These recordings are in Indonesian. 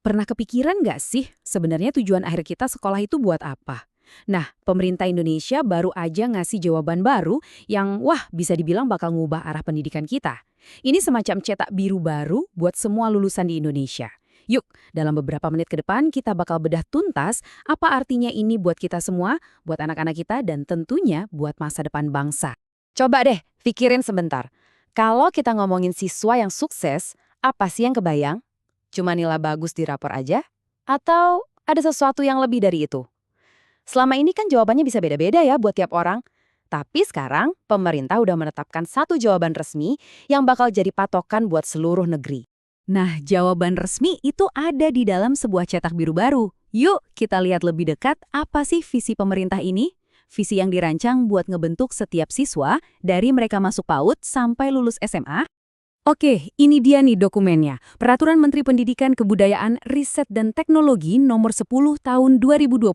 Pernah kepikiran nggak sih sebenarnya tujuan akhir kita sekolah itu buat apa? Nah, pemerintah Indonesia baru aja ngasih jawaban baru yang wah bisa dibilang bakal ngubah arah pendidikan kita. Ini semacam cetak biru baru buat semua lulusan di Indonesia. Yuk, dalam beberapa menit ke depan kita bakal bedah tuntas apa artinya ini buat kita semua, buat anak-anak kita, dan tentunya buat masa depan bangsa. Coba deh, pikirin sebentar. Kalau kita ngomongin siswa yang sukses, apa sih yang kebayang? Cuma nilai bagus di rapor aja? Atau ada sesuatu yang lebih dari itu? Selama ini kan jawabannya bisa beda-beda ya buat tiap orang. Tapi sekarang, pemerintah udah menetapkan satu jawaban resmi yang bakal jadi patokan buat seluruh negeri. Nah, jawaban resmi itu ada di dalam sebuah cetak biru baru. Yuk, kita lihat lebih dekat apa sih visi pemerintah ini? Visi yang dirancang buat ngebentuk setiap siswa dari mereka masuk PAUD sampai lulus SMA. Oke, ini dia nih dokumennya. Peraturan Menteri Pendidikan Kebudayaan, Riset dan Teknologi nomor 10 tahun 2025.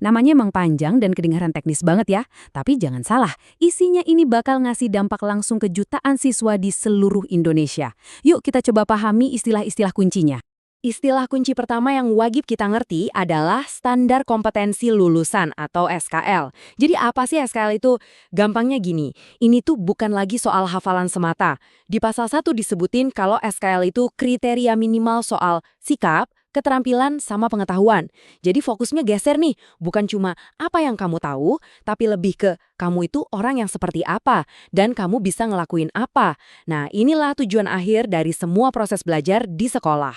Namanya emang panjang dan kedengaran teknis banget ya. Tapi jangan salah, isinya ini bakal ngasih dampak langsung ke jutaan siswa di seluruh Indonesia. Yuk kita coba pahami istilah-istilah kuncinya. Istilah kunci pertama yang wajib kita ngerti adalah standar kompetensi lulusan atau SKL. Jadi apa sih SKL itu? Gampangnya gini, ini tuh bukan lagi soal hafalan semata. Di pasal 1 disebutin kalau SKL itu kriteria minimal soal sikap, keterampilan, sama pengetahuan. Jadi fokusnya geser nih, bukan cuma apa yang kamu tahu, tapi lebih ke kamu itu orang yang seperti apa, dan kamu bisa ngelakuin apa. Nah, inilah tujuan akhir dari semua proses belajar di sekolah.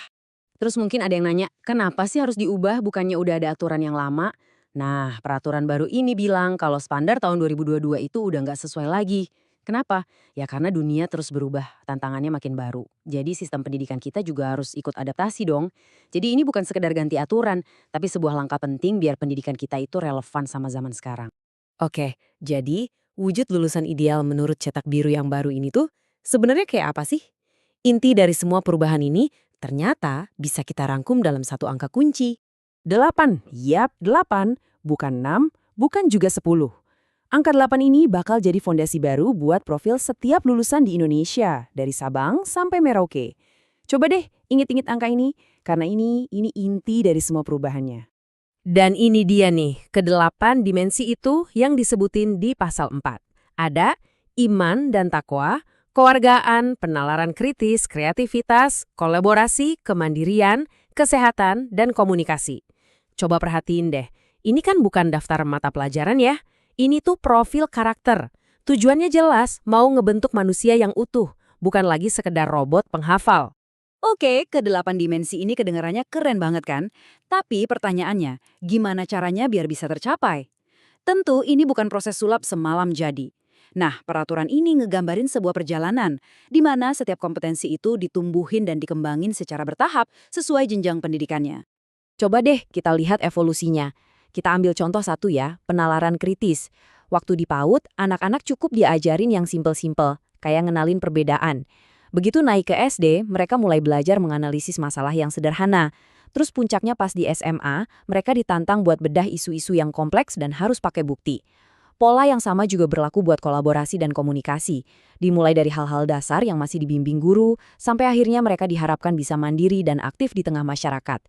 Terus mungkin ada yang nanya, kenapa sih harus diubah bukannya udah ada aturan yang lama? Nah, peraturan baru ini bilang kalau standar tahun 2022 itu udah nggak sesuai lagi. Kenapa? Ya karena dunia terus berubah, tantangannya makin baru. Jadi sistem pendidikan kita juga harus ikut adaptasi dong. Jadi ini bukan sekedar ganti aturan, tapi sebuah langkah penting biar pendidikan kita itu relevan sama zaman sekarang. Oke, jadi wujud lulusan ideal menurut cetak biru yang baru ini tuh sebenarnya kayak apa sih? Inti dari semua perubahan ini ternyata bisa kita rangkum dalam satu angka kunci. 8, yap 8, bukan 6, bukan juga 10. Angka 8 ini bakal jadi fondasi baru buat profil setiap lulusan di Indonesia, dari Sabang sampai Merauke. Coba deh inget-inget angka ini, karena ini inti dari semua perubahannya. Dan ini dia nih, ke-8 dimensi itu yang disebutin di pasal 4. Ada iman dan takwa, kewargaan, penalaran kritis, kreativitas, kolaborasi, kemandirian, kesehatan, dan komunikasi. Coba perhatiin deh, ini kan bukan daftar mata pelajaran ya. Ini tuh profil karakter. Tujuannya jelas, mau ngebentuk manusia yang utuh, bukan lagi sekedar robot penghafal. Oke, ke-8 dimensi ini kedengarannya keren banget kan? Tapi pertanyaannya, gimana caranya biar bisa tercapai? Tentu ini bukan proses sulap semalam jadi. Nah, peraturan ini ngegambarin sebuah perjalanan, di mana setiap kompetensi itu ditumbuhin dan dikembangin secara bertahap sesuai jenjang pendidikannya. Coba deh kita lihat evolusinya. Kita ambil contoh satu ya, penalaran kritis. Waktu di PAUD, anak-anak cukup diajarin yang simpel-simpel, kayak ngenalin perbedaan. Begitu naik ke SD, mereka mulai belajar menganalisis masalah yang sederhana. Terus puncaknya pas di SMA, mereka ditantang buat bedah isu-isu yang kompleks dan harus pakai bukti. Pola yang sama juga berlaku buat kolaborasi dan komunikasi. Dimulai dari hal-hal dasar yang masih dibimbing guru, sampai akhirnya mereka diharapkan bisa mandiri dan aktif di tengah masyarakat.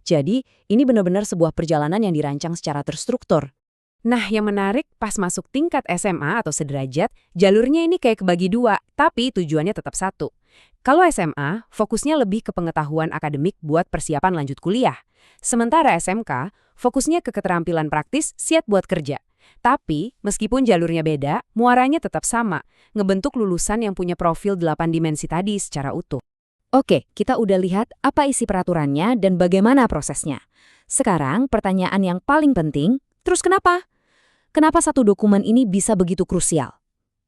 Jadi, ini benar-benar sebuah perjalanan yang dirancang secara terstruktur. Nah, yang menarik, pas masuk tingkat SMA atau sederajat, jalurnya ini kayak kebagi dua, tapi tujuannya tetap satu. Kalau SMA, fokusnya lebih ke pengetahuan akademik buat persiapan lanjut kuliah. Sementara SMK, fokusnya ke keterampilan praktis siap buat kerja. Tapi, meskipun jalurnya beda, muaranya tetap sama, ngebentuk lulusan yang punya profil 8 dimensi tadi secara utuh. Oke, kita udah lihat apa isi peraturannya dan bagaimana prosesnya. Sekarang, pertanyaan yang paling penting, terus kenapa? Kenapa satu dokumen ini bisa begitu krusial?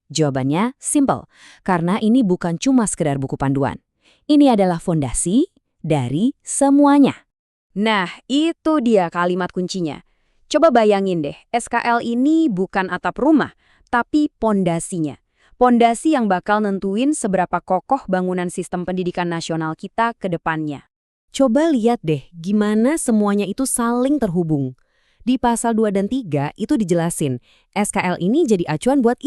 Jawabannya simple, karena ini bukan cuma sekedar buku panduan. Ini adalah fondasi dari semuanya. Nah, itu dia kalimat kuncinya. Coba bayangin deh, SKL ini bukan atap rumah, tapi pondasinya. Pondasi yang bakal nentuin seberapa kokoh bangunan sistem pendidikan nasional kita ke depannya. Coba lihat deh, gimana semuanya itu saling terhubung. Di pasal 2 dan 3 itu dijelasin, SKL ini jadi acuan buat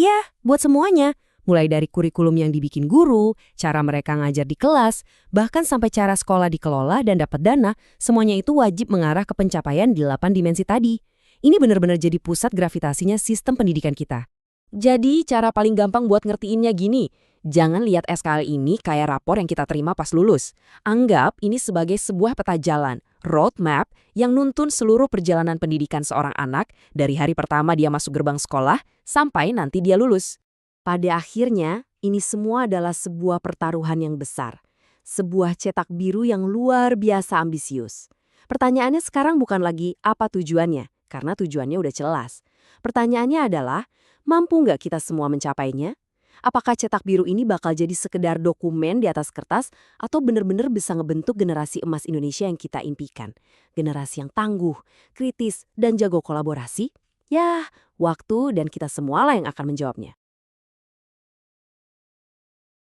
semuanya. Mulai dari kurikulum yang dibikin guru, cara mereka ngajar di kelas, bahkan sampai cara sekolah dikelola dan dapat dana, semuanya itu wajib mengarah ke pencapaian 8 dimensi tadi. Ini benar-benar jadi pusat gravitasinya sistem pendidikan kita. Jadi cara paling gampang buat ngertiinnya gini, jangan lihat SKL ini kayak rapor yang kita terima pas lulus. Anggap ini sebagai sebuah peta jalan, roadmap yang nuntun seluruh perjalanan pendidikan seorang anak dari hari pertama dia masuk gerbang sekolah sampai nanti dia lulus. Pada akhirnya, ini semua adalah sebuah pertaruhan yang besar. Sebuah cetak biru yang luar biasa ambisius. Pertanyaannya sekarang bukan lagi apa tujuannya, karena tujuannya udah jelas. Pertanyaannya adalah, mampu nggak kita semua mencapainya? Apakah cetak biru ini bakal jadi sekedar dokumen di atas kertas atau benar-benar bisa ngebentuk generasi emas Indonesia yang kita impikan? Generasi yang tangguh, kritis, dan jago kolaborasi? Ya, waktu dan kita semualah yang akan menjawabnya.